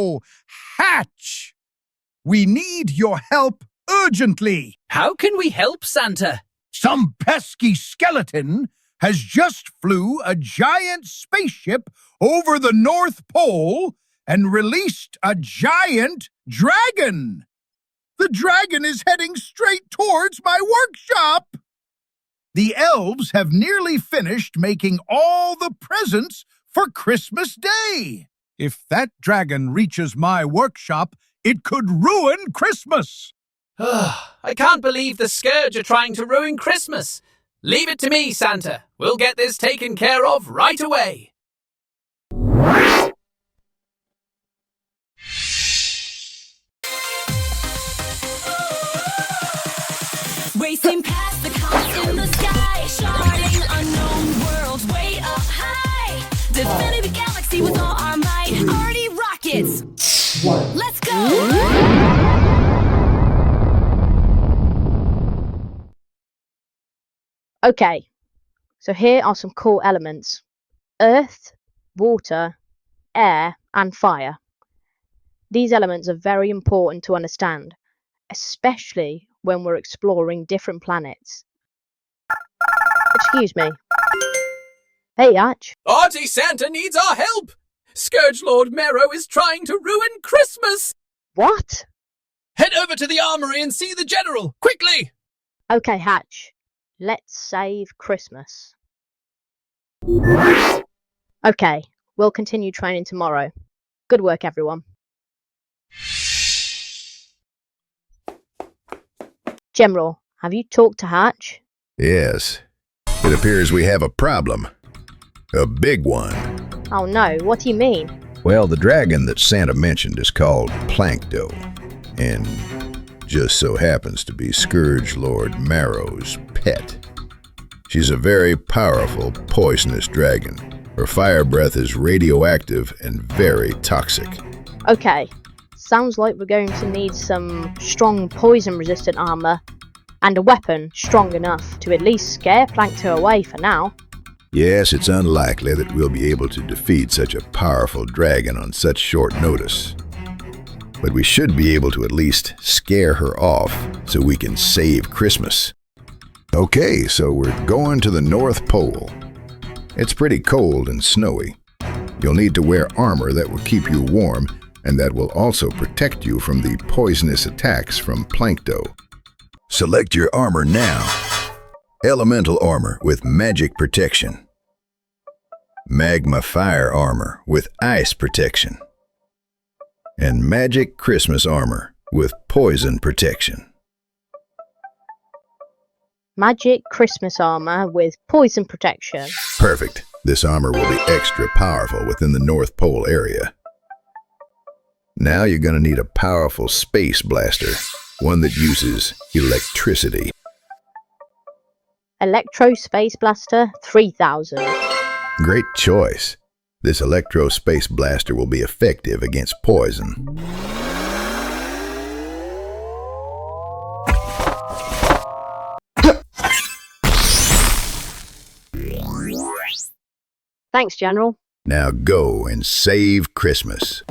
Oh, Hatch! We need your help urgently. How can we help, Santa? Some pesky skeleton has just flew a giant spaceship over the North Pole and released a giant dragon. The dragon is heading straight towards my workshop. The elves have nearly finished making all the presents for Christmas Day. If that dragon reaches my workshop, it could ruin Christmas. I can't believe the Scourge are trying to ruin Christmas. Leave it to me, Santa. We'll get this taken care of right away. Racing past the comets in the sky, charting unknown worlds way up high. Defending the galaxy with all our might. Artie rockets. Let's go! Okay, so here are some cool elements. Earth, water, air, and fire. These elements are very important to understand, especially when we're exploring different planets. Excuse me. Hey, Arch. Artie, Santa needs our help! Scourge Lord Mero is trying to ruin Christmas! What? Head over to the armory and see the general, quickly! Okay, Hatch. Let's save Christmas. Okay, we'll continue training tomorrow. Good work, everyone. General, have you talked to Hatch? Yes. It appears we have a problem. A big one. Oh no, what do you mean? Well, the dragon that Santa mentioned is called Plankto, and just so happens to be Scourge Lord Mero's pet. She's a very powerful, poisonous dragon. Her fire breath is radioactive and very toxic. Okay, sounds like we're going to need some strong poison-resistant armor and a weapon strong enough to at least scare Plankto away for now. Yes, it's unlikely that we'll be able to defeat such a powerful dragon on such short notice. But we should be able to at least scare her off so we can save Christmas. Okay, so we're going to the North Pole. It's pretty cold and snowy. You'll need to wear armor that will keep you warm and that will also protect you from the poisonous attacks from Plankto. Select your armor now. Elemental armor with magic protection. Magma fire armor with ice protection. And magic Christmas armor with poison protection. Magic Christmas armor with poison protection. Perfect. This armor will be extra powerful within the North Pole area. Now you're going to need a powerful space blaster, one that uses electricity. Electro Space Blaster 3000. Great choice. This electro space blaster will be effective against poison. Thanks, General. Now go and save Christmas.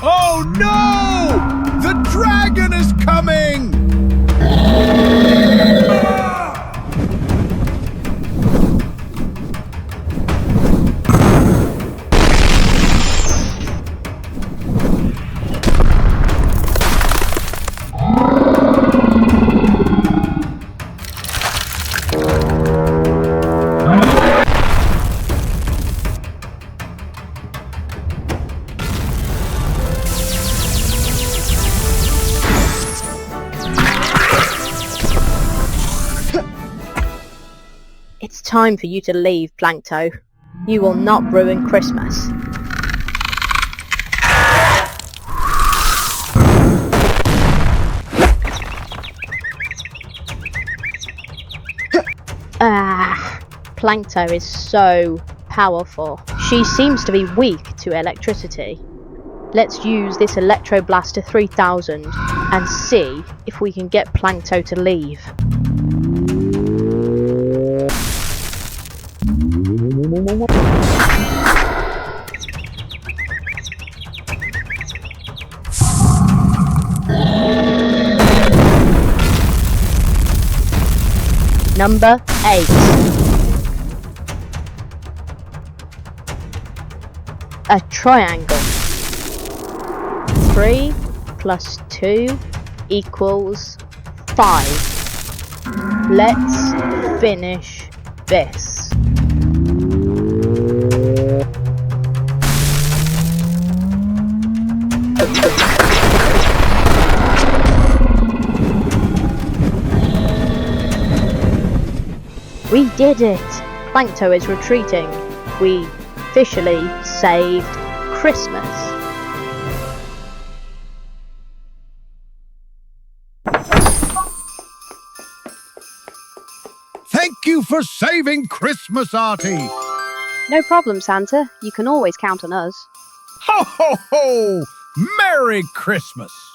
Oh no! The dragon is coming! It's time for you to leave, Plankto. You will not ruin Christmas. Plankto is so powerful. She seems to be weak to electricity. Let's use this Electro Blaster 3000 and see if we can get Plankto to leave. Number 8. A triangle. 3 plus 2 equals 5. Let's finish this. We did it! Plankto is retreating. We officially saved Christmas. Thank you for saving Christmas, Artie. No problem, Santa. You can always count on us. Ho, ho, ho! Merry Christmas!